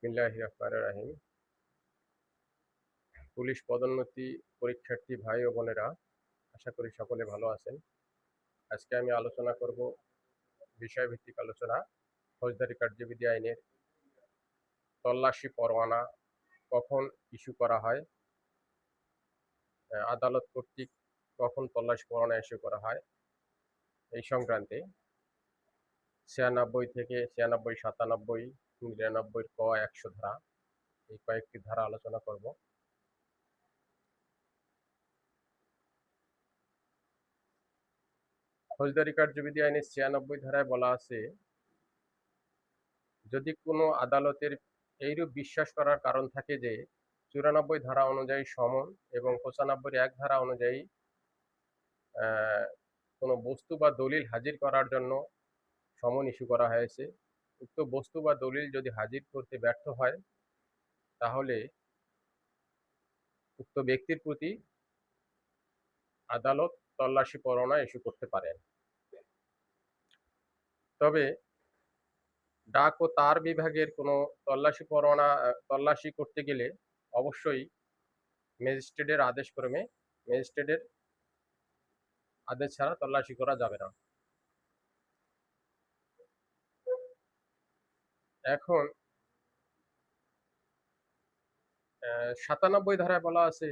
বিসমিল্লাহির রহমানির রহিম। পুলিশ পদোন্নতি পরীক্ষার্থী ভাই ও বোনেরা, আশা করি সকলে ভালো আছেন। আজকে আমি আলোচনা করব বিষয়ভিত্তিক আলোচনা, ফৌজদারি কার্যবিধি আইনের তল্লাশি পরোয়ানা কখন ইস্যু করা হয়, আদালত কর্তৃক কখন তল্লাশি পরোয়ানা ইস্যু করা হয়, এই সংক্রান্তে 96 থেকে 96, 97, 99 ক 100 ধারা, এই কয়েকটি ধারা আলোচনা করব। ফৌজদারি কার্যবিধি আইনের 96 ধারায় বলা আছে, যদি কোনো আদালতের এইরূপ বিশ্বাস করার কারণ থাকে যে 94 ধারা অনুযায়ী সমন এবং 95 ধারা অনুযায়ী কোনো বস্তু বা দলিল হাজির করার জন্য সমন ইস্যু করা হয়েছে, উক্ত বস্তু বা দলিল যদি হাজির করতে ব্যর্থ হয়, তাহলে উক্ত ব্যক্তির প্রতি আদালত তল্লাশি পরোয়ানা ইস্যু করতে পারেন। তবে ডাক ও তার বিভাগের কোনো তল্লাশি করতে গেলে অবশ্যই ম্যাজিস্ট্রেটের আদেশ ছাড়া তল্লাশি করা যাবে না। এখন 97 ধারায় বলা আছে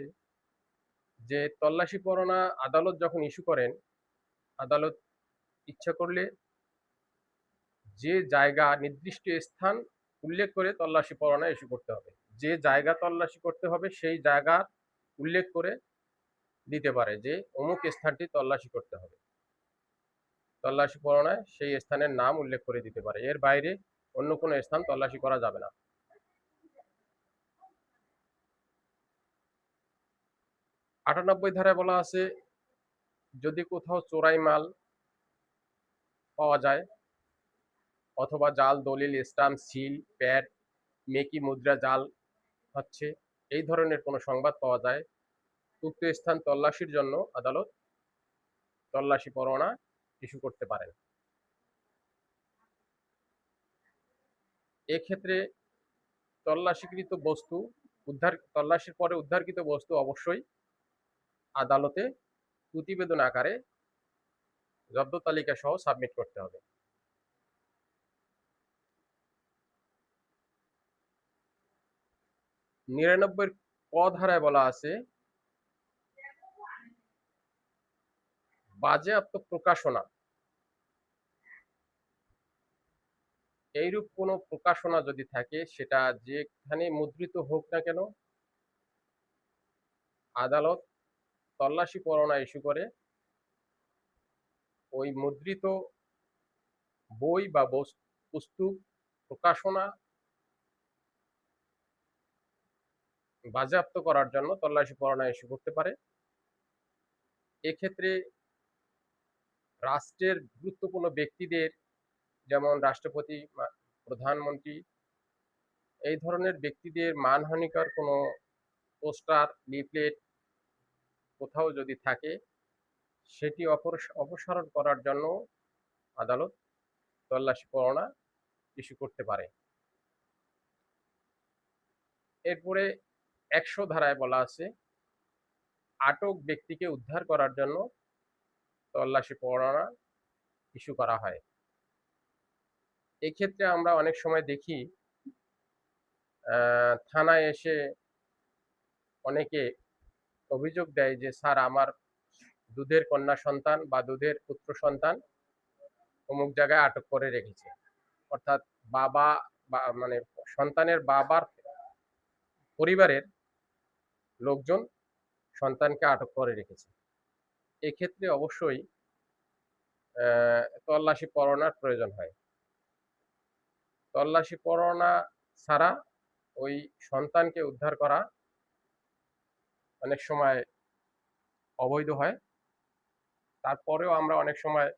যে তল্লাশি পরোয়ানা আদালত যখন ইস্যু করেন, আদালত ইচ্ছা করলে যে জায়গা নির্দিষ্ট স্থান উল্লেখ করে তল্লাশি পরোয়ানা ইস্যু করতে হবে। যে জায়গা তল্লাশি করতে হবে সেই জায়গা উল্লেখ করে দিতে পারে যে অমুক স্থানটি তল্লাশি করতে হবে। তল্লাশি পরোয়ানায় সেই স্থানের নাম উল্লেখ করে দিতে পারে। এর বাইরে অন্য কোনো স্থান তল্লাশি করা যাবে না। 98 ধারায় বলা আছে, যদি কোথাও চোরাই মাল পাওয়া যায় অথবা জাল দলিল, স্টাম্প, সিল, প্যাড, মেকি মুদ্রা জাল হচ্ছে, এই ধরনের কোনো সংবাদ পাওয়া যায়, উক্ত স্থান তল্লাশির জন্য আদালত তল্লাশি পরোয়ানা ইস্যু করতে পারেন। এক্ষেত্রে তল্লাশির পরে উদ্ধারকৃত বস্তু অবশ্যই আদালতে প্রতিবেদন আকারে জব্দ তালিকা সহ সাবমিট করতে হবে। 99 ক ধারায় বলা আছে, বাজেয়াপ্ত প্রকাশনা, এইরূপ কোনো প্রকাশনা যদি থাকে, সেটা যেখানে মুদ্রিত হোক না কেন, আদালত তল্লাশি পরোয়ানা ইস্যু করে ওই মুদ্রিত বই বা পুস্তক প্রকাশনা বাজেয়াপ্ত করার জন্য তল্লাশি পরোয়ানা ইস্যু করতে পারে। এক্ষেত্রে রাষ্ট্রের গুরুত্বপূর্ণ ব্যক্তিদের, যেমন রাষ্ট্রপতি, প্রধানমন্ত্রী, এই ধরনের ব্যক্তিদের মানহানিকর কোনো পোস্টার, লিফলেট কোথাও যদি থাকে, সেটি অপসারণ করার জন্য আদালত তল্লাশি পরোয়ানা ইস্যু করতে পারে। এরপরে 100 ধারায় বলা আছে, আটক ব্যক্তিকে উদ্ধার করার জন্য তল্লাশি পরোয়ানা ইস্যু করা হয়। এক্ষেত্রে আমরা অনেক সময় দেখি, থানায় এসে অনেকে অভিযোগ দেয় যে, স্যার, আমার দুধের কন্যা সন্তান বা দুধের পুত্র সন্তান অমুক জায়গায় আটক করে রেখেছে। অর্থাৎ বাবা বা মানে সন্তানের বাবার পরিবারের লোকজন সন্তানকে আটক করে রেখেছে। এক্ষেত্রে অবশ্যই তল্লাশি পরোয়ানার প্রয়োজন হয়। তল্লাশি পরোয়ানা ছাড়া ওই সন্তানকে উদ্ধার করা অনেক সময় অবৈধ হয়। তারপরেও আমরা অনেক সময়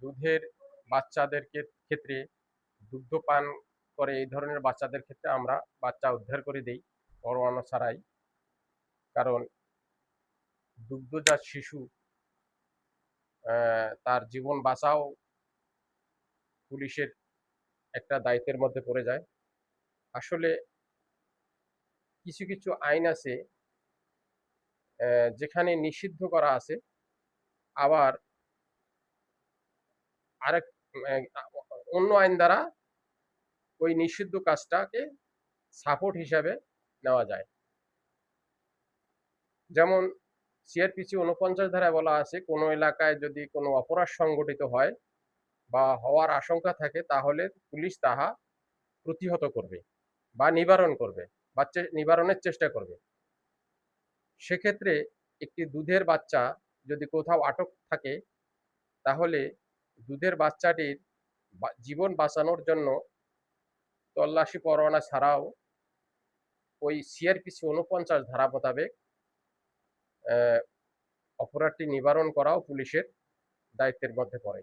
দুধের বাচ্চাদের ক্ষেত্রে, দুগ্ধ পান করে এই ধরনের বাচ্চাদের ক্ষেত্রে আমরা বাচ্চা উদ্ধার করে দেই পরোয়ানা ছাড়াই। কারণ দুগ্ধজাত শিশু, তার জীবন বাঁচাও পুলিশের একটা দায়িত্বের মধ্যে পড়ে যায়। আসলে কিছু, কিছু আইন আছে যেখানে নিষিদ্ধ করা আছে, আবার আরেক অ্যা আ অন্য আইন দ্বারা ওই নিষিদ্ধ কাজটাকে সাপোর্ট হিসাবে নেওয়া যায়। যেমন সিআরপিসি ৪৯ ধারায় বলা আছে, কোনো এলাকায় যদি কোনো অপরাধ সংঘটিত হয় বা হওয়ার আশঙ্কা থাকে তাহলে পুলিশ তাহা প্রতিহত করবে বা নিবারণ করবে বা নিবারণের চেষ্টা করবে। সেক্ষেত্রে একটি দুধের বাচ্চা যদি কোথাও আটক থাকে তাহলে দুধের বাচ্চাটির জীবন বাঁচানোর জন্য তল্লাশি পরোয়ানা ছাড়াও ওই সিআরপিসি ৪৯ ধারা মোতাবেক অ্যা অপরাধটি নিবারণ করাও পুলিশের দায়িত্বের মধ্যে পড়ে।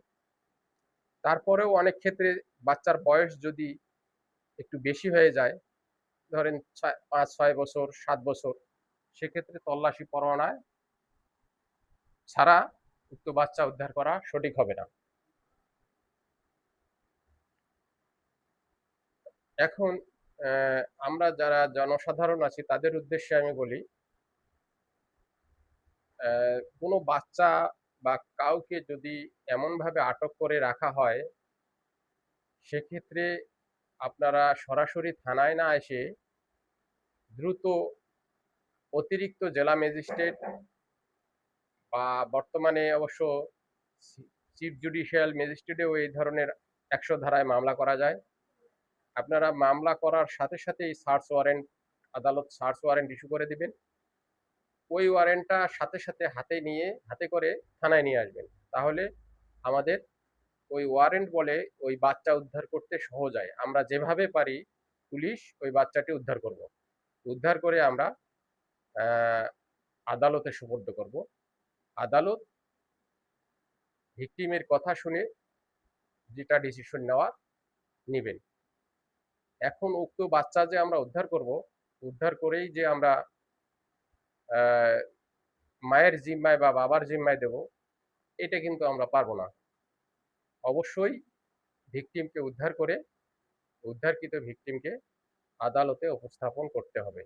তারপরেও অনেক ক্ষেত্রে বাচ্চার বয়স যদি একটু বেশি হয়ে যায়, ধরেন ৫-৬ বছর, ৭ বছর, সেক্ষেত্রে তল্লাশি পরোয়ানায় ছাড়া উক্ত বাচ্চা উদ্ধার করা সঠিক হবে না। এখন আমরা যারা জনসাধারণ আছি তাদের উদ্দেশ্যে আমি বলি, কোনো বাচ্চা বা কাউকে যদি এমনভাবে আটক করে রাখা হয়, সেক্ষেত্রে আপনারা সরাসরি থানায় না এসে দ্রুত অতিরিক্ত জেলা ম্যাজিস্ট্রেট বা বর্তমানে অবশ্য চি চিফ জুডিশিয়াল ম্যাজিস্ট্রেটেও এই ধরনের ১০০ ধারায় মামলা করা যায়। আপনারা মামলা করার সাথে সাথেই সার্চ ওয়ারেন্ট, আদালত সার্চ ওয়ারেন্ট ইস্যু করে দিবেন। ওই ওয়ারেন্টটা সাথে সাথে হাতে করে থানায় নিয়ে আসবেন। তাহলে আমাদের ওই ওয়ারেন্ট বলে ওই বাচ্চা উদ্ধার করতে সহজ হয়। আমরা যেভাবে পারি পুলিশ ওই বাচ্চাটি উদ্ধার করব। উদ্ধার করে আমরা অ্যা আদালতে সোপর্দ করব। আদালত ভিকটিমের কথা শুনে যেটা ডিসিশন নেওয়ার নিবেন। এখন উক্ত বাচ্চা যে আমরা উদ্ধার করব, উদ্ধার করেই যে আমরা অ্যা মায়ের জিম্মায় বা বাবার জিম্মায় দেব, এটা কিন্তু আমরা পারব না। অবশ্যই ভিকটিমকে উদ্ধার করে উদ্ধারকৃত ভিকটিমকে আদালতে উপস্থাপন করতে হবে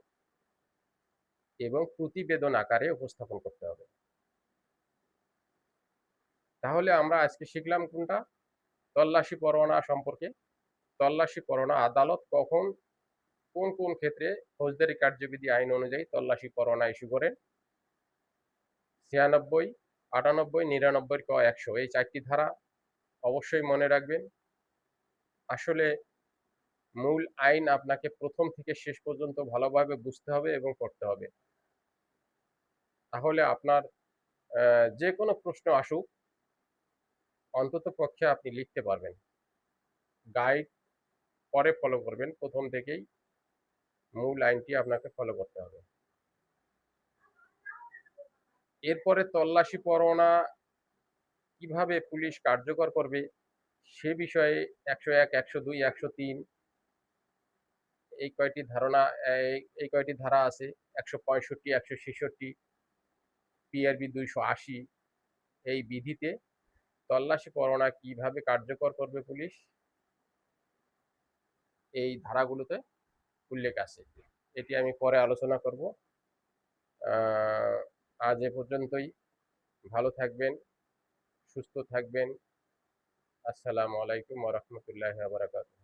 এবং প্রতিবেদন আকারে উপস্থাপন করতে হবে। তাহলে আমরা আজকে শিখলাম কোনটা? তল্লাশি পরোয়ানা সম্পর্কে। তল্লাশি পরোয়ানা আদালত কখন কোন, কোন ক্ষেত্রে ফৌজদারি কার্যবিধি আইন অনুযায়ী তল্লাশি পরোয়ানা ইস্যু করেন। ৯৬, ৯৮, ৯৯ ক ১০০ এই ৪ টি ধারা অবশ্যই মনে রাখবেন। আসলে মূল আইন আপনাকে ১ম থেকে শেষ পর্যন্ত ভালোভাবে বুঝতে হবে এবং পড়তে হবে। তাহলে আপনার যেকোনো প্রশ্ন আসুক, অন্ততপক্ষে আপনি লিখতে পারবেন। গাইড পরে ফলো করবেন। ১ম থেকেই মূল আইনটি আপনাকে ফলো করতে হবে। এরপরে তল্লাশি পরোয়ানা কিভাবে পুলিশ কার্যকর করবে সে বিষয়ে ১০১, ১০২, ১০৩ এই কয়টি ধারণা এই কয়টি ধারা আছে। ১৬৫, ১৬৬, পিআরবি ২৮০ এই বিধিতে তল্লাশি পরোয়ানা কিভাবে কার্যকর করবে পুলিশ, এই ধারাগুলোতে উল্লেখ আছে। এটি আমি পরে আলোচনা করব। আ আজ এ পর্যন্তই। ভালো থাকবেন, সুস্থ থাকবেন। আসসালামু আলাইকুম ওয়া রাহমাতুল্লাহি ওয়া বারাকাতুহু।